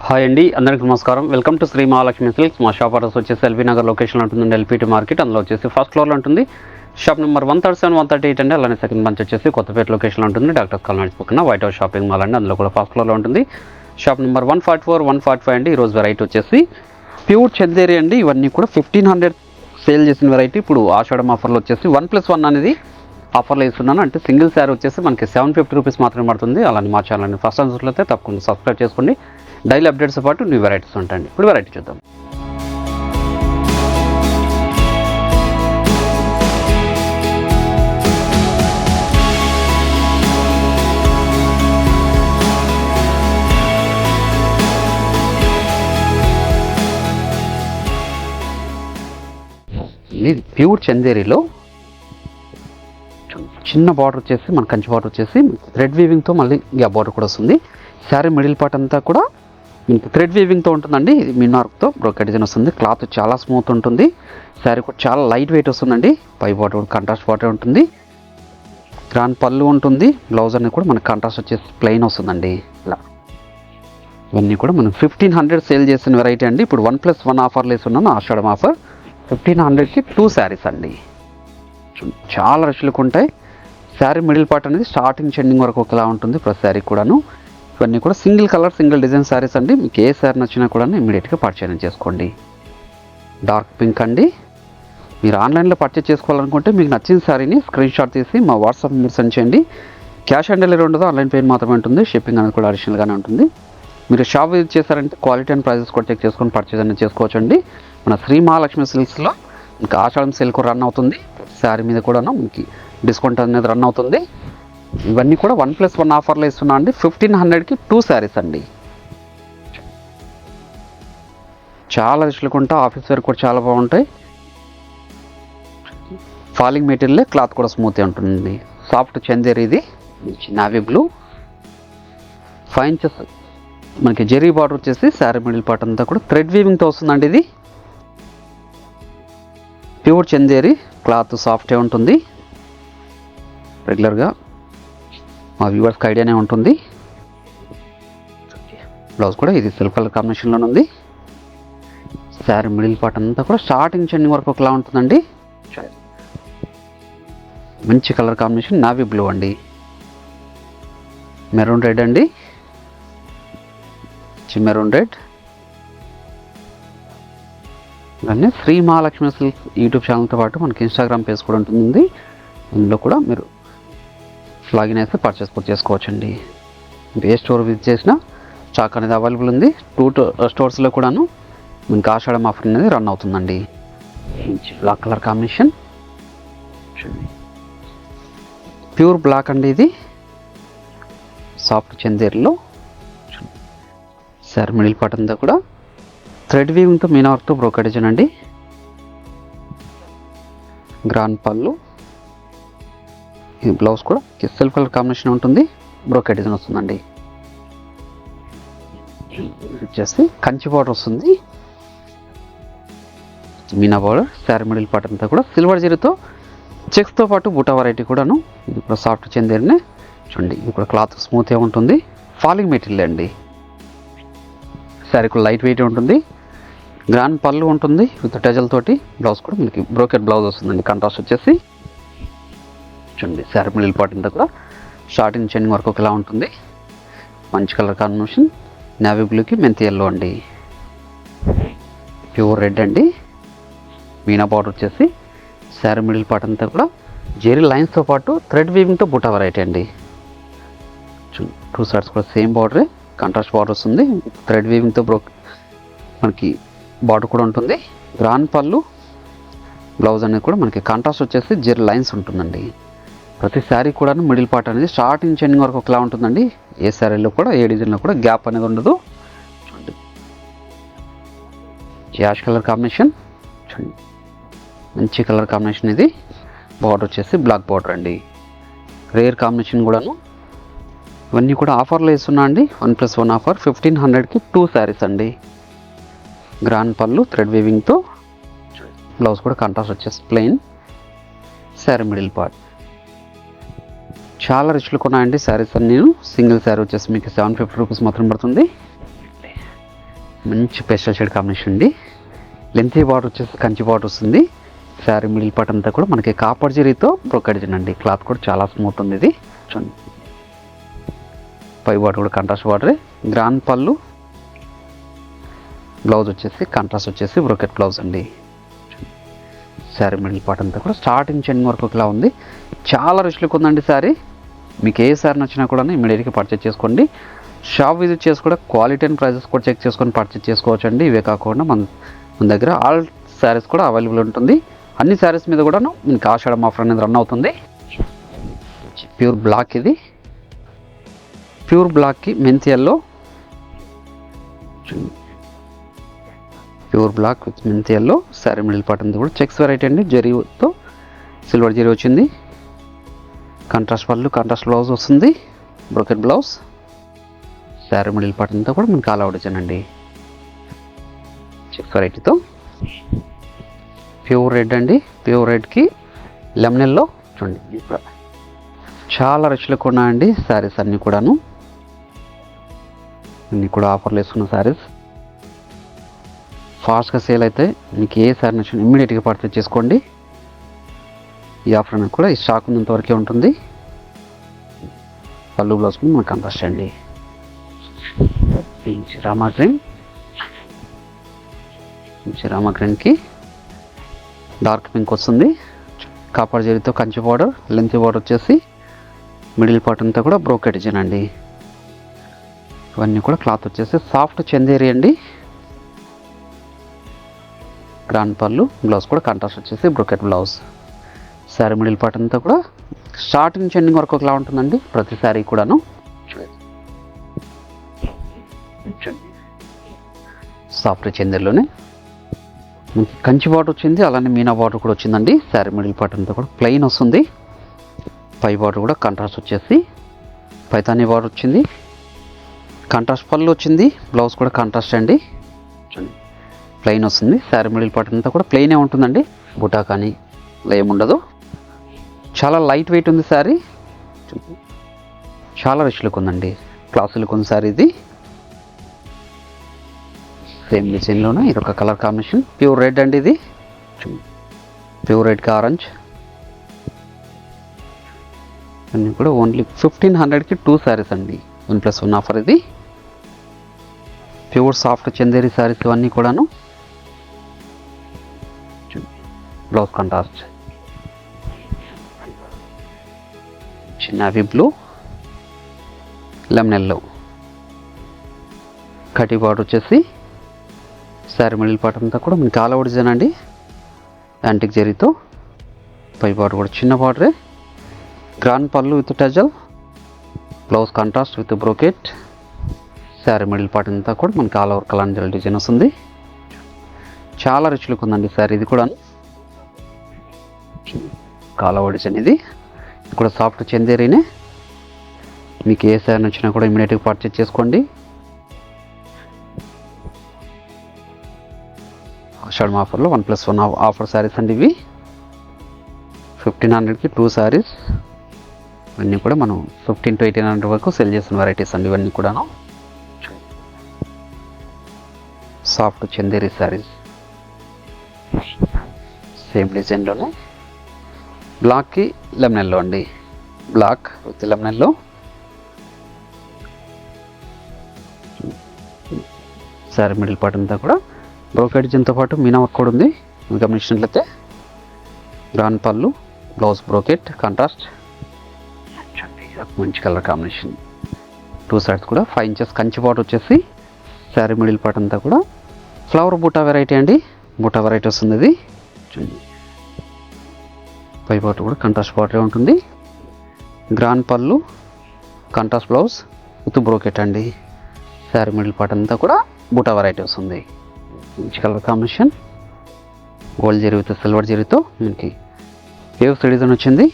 Hi అండి, అందరికీ నమస్కారం. Welcome to Shri Mahalakshmi Silks. మా షాప్ అడ్రస్ వచ్చేసి ఎల్బీ నగర్ లొకేషన్లో ఉంటుందండి, ఎల్పీటీ మార్కెట్. అందులో వచ్చేసి ఫస్ట్ ఫ్లోర్లో ఉంటుంది. షాప్ నెంబర్ 137, 138 అండి. అలానే సెకండ్ బ్రాంచ్ వచ్చేసి కొత్తపేట లొకేషన్లో ఉంటుంది, డాక్టర్ కాలనీ పక్కన వైట్ హౌస్ షాపింగ్ మాల్ అండి. అందులో కూడా ఫస్ట్ ఫ్లోర్లో ఉంటుంది. షాప్ నెంబర్ 144, 145 అండి. ఈరోజు వెరైటీ వచ్చేసి ప్యూర్ చందేరి అండి. ఇవన్నీ కూడా 1500 సేల్ చేసిన వెరైటీ. ఇప్పుడు ఆషాఢం ఆఫర్లో వచ్చేసి 1+1 అనేది ఆఫర్లో ఇస్తున్నాను. అంటే సింగిల్ శారీ వచ్చేసి మనకి 750 రూపీస్ మాత్రమే పడుతుంది. అలానే మా ఛానల్ని ఫస్ట్ టైం చూసినట్లయితే తప్పకుండా సబ్స్క్రైబ్ చేసుకోండి. డైలీ అప్డేట్స్తో పాటు న్యూ వెరైటీస్ ఉంటాయండి. ఇప్పుడు వెరైటీ చూద్దాం. ఇది ప్యూర్ చందేరిలో చిన్న బార్డర్ వచ్చేసి మన కంచి బార్డర్ వచ్చేసి థ్రెడ్ వీవింగ్తో మళ్ళీ ఆ బార్డర్ కూడా వస్తుంది. శారీ మిడిల్ పార్ట్ అంతా కూడా థ్రెడ్ వీవింగ్తో ఉంటుందండి. ఇది మినార్క్తో బ్రోకెట్ డిజైన్ వస్తుంది. క్లాత్ చాలా స్మూత్ ఉంటుంది. శారీ కూడా చాలా లైట్ వెయిట్ వస్తుందండి. పై బార్డర్ కూడా కాంట్రాస్ట్ బార్డర్ ఉంటుంది. గ్రాండ్ పళ్ళు ఉంటుంది. బ్లౌజ్ అనేది కూడా మనకు కాంట్రాస్ట్ వచ్చేసి ప్లెయిన్ వస్తుందండి. ఇలా ఇవన్నీ కూడా మనం 1500 సేల్ చేసిన వెరైటీ అండి. ఇప్పుడు 1+1 ఆఫర్లు వేస్తున్నాను. ఆషాఢం ఆఫర్ 1500కి 2 శారీస్ అండి. చాలా రష్లుగా ఉంటాయి. శారీ మిడిల్ పార్ట్ అనేది స్టార్టింగ్ చెండింగ్ వరకు ఒకలా ఉంటుంది. ప్రతి శారీ కూడాను ఇవన్నీ కూడా single colour single design saris అండి. మీకు ఏ శారీ నచ్చినా కూడా ఇమీడియట్గా పర్చేజ్ చేసుకోండి. డార్క్ పింక్ అండి. మీరు ఆన్లైన్లో పర్చేజ్ చేసుకోవాలనుకుంటే మీకు నచ్చిన శారీని స్క్రీన్ షాట్ తీసి మా వాట్సాప్ మీరు సెండ్ చేయండి. క్యాష్ ఆన్ డెలివరీ ఉండదు, ఆన్లైన్ పేమెంట్ మాత్రమే ఉంటుంది. షిప్పింగ్ అనేది కూడా అడిషనల్గానే ఉంటుంది. మీరు షాప్ విజిట్ చేశారంటే క్వాలిటీ అండ్ ప్రైజెస్ కూడా చెక్ చేసుకొని పర్చేజ్ అనేది చేసుకోవచ్చండి. మన శ్రీ మహాలక్ష్మి సిల్క్స్లో ఇంకా ఆషాఢం సేల్ కూడా రన్ అవుతుంది. శారీ మీద కూడాను మనకి డిస్కౌంట్ అనేది రన్ అవుతుంది. ఇవన్నీ కూడా 1+1 ఆఫర్లో ఇస్తున్నా అండి. 1500కి 2 శారీస్ అండి. చాలా రిచ్లుగా ఉంటాయి. ఆఫీస్ వేర్ కూడా చాలా బాగుంటాయి. ఫాలింగ్ మెటీరియల్, క్లాత్ కూడా స్మూత్గా ఉంటుంది. సాఫ్ట్ చందేరి, ఇది నావీ బ్లూ 5 ఇంచెస్ మనకి జెరీ బార్డర్ వచ్చేసి శారీ మిడిల్ పార్ట్ అంతా కూడా థ్రెడ్ వీవింగ్తో వస్తుందండి. ఇది ప్యూర్ చందేరి, క్లాత్ సాఫ్ట్గా ఉంటుంది. రెగ్యులర్గా మా వ్యూవర్స్కి ఐడియానే ఉంటుంది. బ్లౌజ్ కూడా ఇది సిల్క్ కలర్ కాంబినేషన్లోనే ఉంది. శారీ మిడిల్ పార్ట్ అంతా కూడా స్టార్టింగ్ చెండింగ్ వరకు ఒకలా ఉంటుందండి. మంచి కలర్ కాంబినేషన్ నావీ బ్లూ అండి. మెరూన్ రెడ్ అండి. Maroon red. ఇవన్నీ శ్రీ మహాలక్ష్మి సిల్క్ యూట్యూబ్ ఛానల్తో పాటు మనకి ఇన్స్టాగ్రామ్ పేజ్ కూడా ఉంటుంది. అందులో కూడా మీరు లాగిన్ అయితే పర్చేస్ కూడా చేసుకోవచ్చండి. మీరు ఏ స్టోర్ విజిట్ చేసినా స్టాక్ అనేది అవైలబుల్ ఉంది. 2 స్టోర్స్లో కూడాను మీకు ఆషాఢం ఆఫర్ అనేది రన్ అవుతుందండి. మంచి black colour combination, pure black అండి. ఇది సాఫ్ట్ చందేరిలో సార్ మిడిల్ పార్ట్ అంతా కూడా థ్రెడ్ వీవింగ్తో మీనావర్క్తో బ్రోకెట్ డిజైన్ అండి. గ్రాండ్ పళ్ళు, ఈ బ్లౌజ్ కూడా సిల్క్ కలర్ కాంబినేషన్ ఉంటుంది. బ్రోకెట్ డిజైన్ వస్తుందండి. వచ్చేసి కంచి బార్డర్ వస్తుంది. మీనా బార్డర్. శారీ మిడిల్ పార్ట్ అంతా కూడా సిల్వర్ జరీతో చెక్స్తో పాటు బూటా వెరైటీ కూడాను. ఇది కూడా సాఫ్ట్ చందేరినే చూడండి. ఇది కూడా క్లాత్ స్మూత్గా ఉంటుంది. ఫాలింగ్ మెటీరియల్ అండి. శారీ కూడా లైట్ వెయిట్ ఉంటుంది. గ్రాండ్ పళ్ళు ఉంటుంది విత్ టెజల్ తోటి. బ్లౌజ్ కూడా మనకి బ్రోకెట్ బ్లౌజ్ వస్తుందండి. కాంట్రాస్ట్ వచ్చేసి చూడండి. శారీ మిడిల్ పార్ట్ అంతా కూడా స్టార్టింగ్ చెండింగ్ వరకు ఒకలా ఉంటుంది. మంచి కలర్ కాంబినేషన్ నేవీ బ్లూకి మెంతి ఎల్లో అండి. ప్యూర్ రెడ్ అండి. మీనా బార్డర్ వచ్చేసి శారీ మిడిల్ పార్ట్ అంతా కూడా జెరీ లైన్స్తో పాటు థ్రెడ్ వీవింగ్తో బూటా వెరైటీ అండి. 2 సైడ్స్ కూడా సేమ్ బార్డరే, కాంట్రాస్ట్ బార్డర్ వస్తుంది. థ్రెడ్ వీవింగ్తో మనకి బార్డర్ కూడా ఉంటుంది. గ్రాండ్ పళ్ళు, బ్లౌజ్ అనేది కూడా మనకి కాంట్రాస్ట్ వచ్చేసి జెరీ లైన్స్ ఉంటుందండి. ప్రతి శారీ కూడా మిడిల్ పార్ట్ అనేది స్టార్టింగ్ చెండింగ్ వరకు ఒకలా ఉంటుందండి. ఏ శారీలో కూడా ఏ డిజైన్లో కూడా గ్యాప్ అనేది ఉండదు. చూడండి. యాష్ కలర్ కాంబినేషన్ చూడండి. మంచి కలర్ కాంబినేషన్. ఇది బార్డర్ వచ్చేసి బ్లాక్ బార్డర్ అండి. రేర్ కాంబినేషన్ కూడాను. ఇవన్నీ కూడా ఆఫర్లో ఇస్తున్నా అండి. 1+1 ఆఫర్ 1500కి 2 శారీస్ అండి. గ్రాండ్ పళ్ళు థ్రెడ్ వీవింగ్తో, బ్లౌజ్ కూడా కాంట్రాస్ట్ వచ్చేసి ప్లెయిన్. శారీ మిడిల్ పార్ట్ చాలా రిచ్లు కొన్నాయండి శారీస్ అన్ని. సింగిల్ శారీ వచ్చేసి మీకు 750 రూపీస్ మాత్రం పడుతుంది. మంచి పేస్టల్ షేడ్ కాంబినేషన్ అండి. లెంతీ బార్డర్ వచ్చేసి కంచి బార్డర్ వస్తుంది. శారీ మిడిల్ పార్ట్ అంతా కూడా మనకి కాపర్ జరీతో బ్రోకెట్ అండి. క్లాత్ కూడా చాలా స్మూత్ ఉంది. ఇది చూడండి, పై బార్డర్ కూడా కాంట్రాస్ట్ బార్డర్. గ్రాండ్ పళ్ళు, బ్లౌజ్ వచ్చేసి కాంట్రాస్ట్ వచ్చేసి బ్రోకెట్ బ్లౌజ్ అండి. శారీ మిడిల్ పార్ట్ అంతా కూడా స్టార్టింగ్ చెంగ్ వరకు ఇలా ఉంది. చాలా రిచ్ లుక్ ఉందండి శారీ. మీకు ఏ శారీ నచ్చినా కూడా ఇమీడియట్గా పర్చేస్ చేసుకోండి. షాప్ విజిట్ చేసి కూడా క్వాలిటీ అండ్ ప్రైజెస్ కూడా చెక్ చేసుకొని పర్చేస్ చేసుకోవచ్చు అండి. ఇవే కాకుండా మన దగ్గర ఆల్ శారీస్ కూడా అవైలబుల్ ఉంటుంది. అన్ని శారీస్ మీద కూడా మీకు ఆషాఢం ఆఫర్ అనేది రన్ అవుతుంది. ప్యూర్ బ్లాక్, ఇది ప్యూర్ బ్లాక్కి మెంతి ఎల్లో, ప్యూర్ బ్లాక్ విత్ మెంతి ఎల్లో. శారీ మిడిల్ పార్ట్ అంతా కూడా చెక్స్ వెరైటీ అండి. జరీతో సిల్వర్ జరీ వచ్చింది. కాంట్రాస్ట్ పళ్ళు, కాంట్రాస్ట్ బ్లౌజ్ వస్తుంది, brocade blouse. Sari middle part అంతా కూడా మనకి ఆల్ అవుట్ వచ్చానండి చెక్స్ వెరైటీతో. ప్యూర్ రెడ్ అండి. ప్యూర్ రెడ్కి లెమన్ ఎల్లో చూడండి. ఇప్పుడు చాలా రిచ్లకు ఉన్నాయండి శారీస్ అన్నీ కూడాను. అన్నీ కూడా ఆఫర్లు వేసుకున్న శారీస్. ఫాస్ట్గా సేల్ అయితే మీకు ఏ శారీ నచ్చిన ఇమ్మీడియట్గా పర్చేస్ చేసుకోండి. ఈ ఆఫర్ అనేది కూడా ఈ స్టాక్ ఉన్నంత వరకే ఉంటుంది. పళ్ళు బ్లౌజ్ కూడా మనకు కాంట్రాస్ట్ అండి. రామా గ్రీన్కి డార్క్ పింక్ వస్తుంది. కాపర్ జరీతో కంచి బార్డర్, లెంత్ బార్డర్ వచ్చేసి మిడిల్ పార్ట్ అంతా కూడా బ్రోకెట్ డిజైన్ అండి. ఇవన్నీ కూడా క్లాత్ వచ్చేసి సాఫ్ట్ చందేరి అండి. గ్రాండ్ పళ్ళు, బ్లౌజ్ కూడా కాంట్రాస్ట్ వచ్చేసి brocade blouse. Sari middle part అంతా కూడా స్టార్టింగ్ చెండింగ్ వరకు ఒకలా ఉంటుందండి ప్రతి శారీ కూడాను. సాఫ్ట్ చందేరిలోనే కంచి బార్డర్ వచ్చింది, అలానే మీనా బార్డర్ కూడా వచ్చిందండి. శారీ మిడిల్ పార్ట్ అంతా కూడా ప్లెయిన్ వస్తుంది. పై బార్డర్ కూడా కాంట్రాస్ట్ వచ్చేసి పైతానీ బార్డర్ వచ్చింది. కాంట్రాస్ట్ పళ్ళు వచ్చింది, బ్లౌజ్ కూడా కాంట్రాస్ట్ అండి. ప్లెయిన్ వస్తుంది. శారీ మిడిల్ పార్ట్ అంతా కూడా ప్లెయినే ఉంటుందండి. బుటా కానీ ఇలా ఏముండదు. చాలా లైట్ వెయిట్ ఉంది శారీ. చాలా రిచ్ లుక్ ఉందండి. క్లాస్ లుక్ ఉంది శారీ. ఇది సేమ్ డిజైన్లోనే ఇది ఒక కలర్ కాంబినేషన్. ప్యూర్ రెడ్ అండి. ఇది ప్యూర్ రెడ్కి ఆరెంజ్. అన్నీ కూడా ఓన్లీ 1500కి 2 శారీస్ అండి. 1+1 ఆఫర్ ఇది. ప్యూర్ సాఫ్ట్ చందేరి శారీస్ ఇవన్నీ కూడాను. Blouse contrast, navy blue, lemon yellow. కటి బార్డర్ వచ్చేసి శారీ మిడిల్ పార్ట్ అంతా కూడా మనకి ఆల్ అవుట్ డిజైన్ అండి. యాంటిక్ జరీతో. పై బార్డర్ కూడా చిన్న బార్డరే. గ్రాండ్ పళ్ళు with టజల్, blouse contrast with brocade. Sari middle part అంతా కూడా మనకి ఆల్ ఓవర్ కలాంజల్ డిజైన్ వస్తుంది. చాలా రిచ్ లుక్ ఉందండి శారీ. ఇది కూడా ఆల్ ఓవర్ డిజైన్. ఇది కూడా సాఫ్ట్ చందేరీనే. మీకు ఏ శారీ నచ్చినా కూడా ఇమీడియట్గా పర్చేస్ చేసుకోండి. ఆషాఢం ఆఫర్లో 1+1 ఆఫర్ శారీస్ అండి ఇవి. 1500కి 2 శారీస్. ఇవన్నీ కూడా మనం 1500 to 1800 వరకు సెల్ చేసిన వెరైటీస్ అండి ఇవన్నీ కూడాను. సాఫ్ట్ చందేరి శారీస్ సేమ్ డిజైన్లోనే. బ్లాక్కి లెమన్ ఎల్లో అండి. Black with lemon yellow. Sari middle part అంతా కూడా బ్రోకెట్ డిజైన్తో పాటు మీనా వర్క్ కూడా ఉంది. మీరు గమనించినట్లయితే గ్రాండ్ పళ్ళు, బ్లౌజ్ బ్రోకెట్ కాంట్రాస్ట్. మంచి కలర్ కాంబినేషన్. 2 సైడ్స్ కూడా 5 ఇంచెస్ కంచి బార్డర్ వచ్చేసి శారీ మిడిల్ పార్ట్ అంతా కూడా ఫ్లవర్ బూటా వెరైటీ అండి. బూటా వెరైటీ వస్తుంది ఇది. పై బార్డర్ కూడా కాంట్రాస్ట్ బార్డర్ ఉంటుంది. గ్రాండ్ పళ్ళు, కాంట్రాస్ట్ బ్లౌజ్ విత్ బ్రోకెట్ అండి. శారీ మిడిల్ పార్ట్ అంతా కూడా బూటా వెరైటీ వస్తుంది. మంచి colour combination. Gold zari with silver జరీతో మనకి వేవ్స్ డిజైన్ వచ్చింది.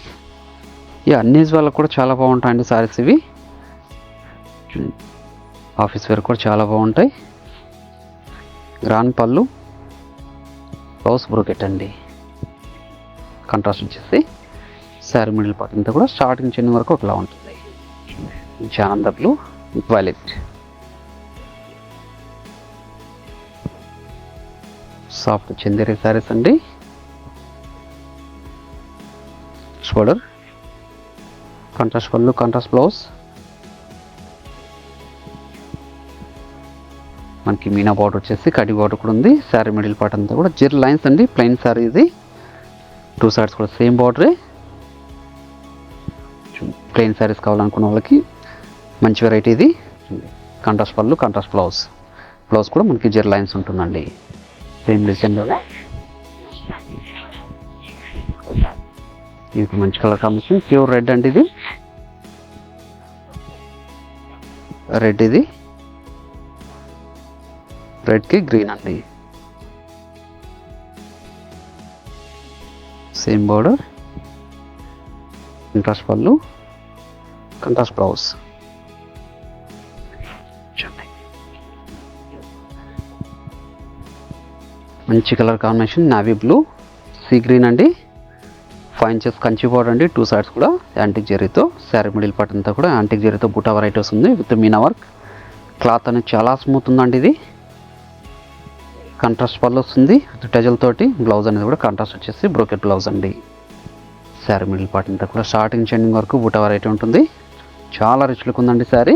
ఈ అన్ని వాళ్ళకు కూడా చాలా బాగుంటాయండి సారీస్ ఇవి. ఆఫీస్ వేర్ కూడా చాలా బాగుంటాయి. గ్రాండ్ పళ్ళు, బ్లౌజ్ బ్రోకెట్ అండి. కాంట్రాస్ట్ వచ్చేసి శారీ మిడిల్ పార్ట్ అంతా కూడా స్టార్టింగ్ చిన్న వరకు ఒకలా ఉంటుంది. ఆనంద blue, violet. Soft Chanderi saris అండి. షోల్డర్, కాంట్రాస్ట్ పళ్ళు, కాంట్రాస్ట్ బ్లౌజ్. మనకి మీనా బార్డర్ వచ్చేసి కడి బార్డర్ కూడా ఉంది. శారీ మిడిల్ పార్ట్ అంతా కూడా జెర్ లైన్స్ అండి. ప్లెయిన్ శారీ ఇది. 2 సైడ్స్ కూడా సేమ్ బార్డరే. ప్లెయిన్ శారీస్ కావాలనుకున్న వాళ్ళకి మంచి వెరైటీ ఇది. కాంట్రాస్ట్ పళ్ళు, కాంట్రాస్ట్ బ్లౌజ్. బ్లౌజ్ కూడా మనకి జెర్ లైన్స్ ఉంటుందండి. సేమ్ డిజైన్లో ఇది మంచి కలర్ కాంబినేషన్. ప్యూర్ రెడ్ అండి ఇది. రెడ్ ఇది. రెడ్కి గ్రీన్ అండి. సేమ్ బోర్డర్, కాంట్రాస్ట్ పళ్ళు, కాంట్రాస్ట్ బ్లౌజ్. మంచి colour combination navy blue, sea green అండి. 5 ఇంచెస్ కంచి బార్డర్ అండి. 2 సైడ్స్ కూడా యాంటిక్ జరీతో. శారీ మిడిల్ పార్ట్ అంతా కూడా యాంటిక్ జరీతో బూటా వెరైటీ వస్తుంది విత్ మీనా వర్క్. క్లాత్ అనేది చాలా స్మూత్ ఉందండి ఇది. కాంట్రాస్ట్ పళ్ళు వస్తుంది విత్ టజల్ తోటి. బ్లౌజ్ అనేది కూడా కాంట్రాస్ట్ వచ్చేసి బ్రోకెట్ బ్లౌజ్ అండి. శారీ మిడిల్ పార్ట్ అంతా కూడా స్టార్టింగ్ ఎండింగ్ వరకు బూటా వెరైటీ ఉంటుంది. చాలా రిచ్ లుక్ ఉందండి శారీ.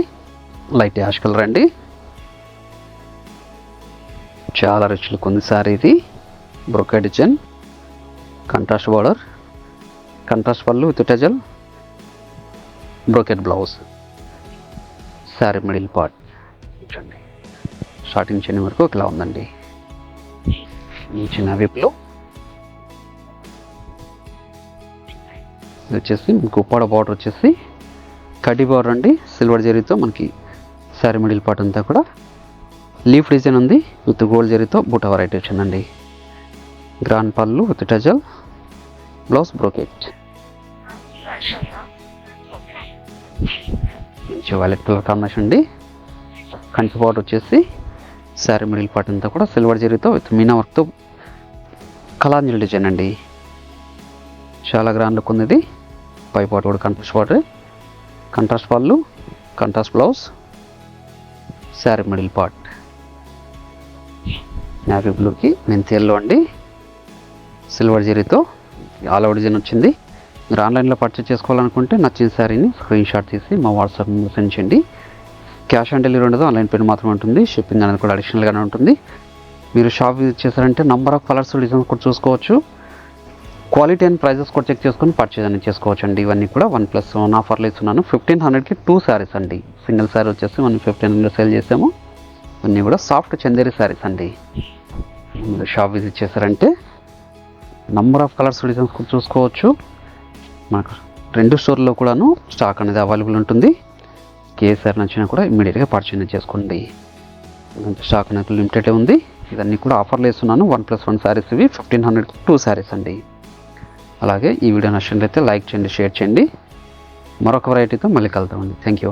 లైట్ యాష్ కలర్ అండి. చాలా రిచ్ లుక్ ఉంది శారీ ఇది. Brocade design, contrast border, contrast pallu with tassel, brocade blouse. Sari middle part చూడండి స్టార్టింగ్ చెన్ని వరకు ఇలా ఉందండి. ఈ చిన్న విప్లో ఇది వచ్చేసి ఉప్పాడ బార్డర్ వచ్చేసి కడ్డీ బార్డర్ అండి. సిల్వర్ జరీతో మనకి శారీ మిడిల్ పార్ట్ అంతా కూడా లీఫ్ డిజైన్ ఉంది విత్ గోల్డ్ జరీతో బూటా వెరైటీ వచ్చిందండి. గ్రాండ్ పళ్ళు విత్ టజల్, బ్లౌజ్ బ్రోకెట్. మంచి వైలెట్ కలర్ కాంబినేషన్ అండి. కంచి బార్డర్ వచ్చేసి శారీ మిడిల్ పార్ట్ అంతా కూడా సిల్వర్ జరీతో విత్ మీనా వర్క్తో కలాంజలి డిజైన్ అండి. చాలా గ్రాండ్ లుక్ ఉంది ఇది. పై పార్ట్ కూడా కాంట్రాస్ట్ బార్డర్, కాంట్రాస్ట్ పళ్ళు, contrast blouse. Sari middle part navy బ్లూకి మెంతి ఎల్లో అండి. సిల్వర్ జరీతో ఆల్ ఓవర్ డిజైన్ వచ్చింది. మీరు ఆన్లైన్లో పర్చేస్ చేసుకోవాలనుకుంటే నచ్చిన శారీని స్క్రీన్ షాట్ తీసి మా వాట్సాప్ సెండ్ చేయండి. క్యాష్ ఆన్ డెలివరీ ఉండదు, ఆన్లైన్ పేమెంట్ మాత్రమే ఉంటుంది. షిప్పింగ్ అనేది కూడా అడిషనల్గానే ఉంటుంది. మీరు షాప్ విజిట్ చేశారంటే నంబర్ ఆఫ్ కలర్స్, డిజైన్స్ కూడా చూసుకోవచ్చు. క్వాలిటీ అండ్ ప్రైజెస్ కూడా చెక్ చేసుకొని పర్చేజ్ అనేది చేసుకోవచ్చు అండి. ఇవన్నీ కూడా 1+1 ఆఫర్లు ఇస్తున్నాను. 1500కి 2 శారీస్ అండి. సింగిల్ శారీ వచ్చేసి మనం 1500 సేల్ చేసాము. ఇవన్నీ కూడా సాఫ్ట్ చందేరి శారీస్ అండి. మీరు షాప్ విజిట్ చేశారంటే నంబర్ ఆఫ్ కలర్స్, డిజైన్స్ కూడా చూసుకోవచ్చు. మనకు 2 స్టోర్లో కూడాను స్టాక్ అనేది అవైలబుల్ ఉంటుంది. ఏ సారీ నచ్చినా కూడా ఇమ్మీడియట్గా పర్చేజ్ చేసుకోండి. స్టాక్ అనేది లిమిటెడ్ ఉంది. ఇవన్నీ కూడా ఆఫర్లు వేస్తున్నాను. 1+1 శారీస్ ఇవి 1500కి 2 శారీస్ అండి. అలాగే ఈ వీడియో నచ్చినట్లయితే లైక్ చేయండి, షేర్ చేయండి. మరొక వెరైటీతో మళ్ళీ కలుద్దామండి. Thank you.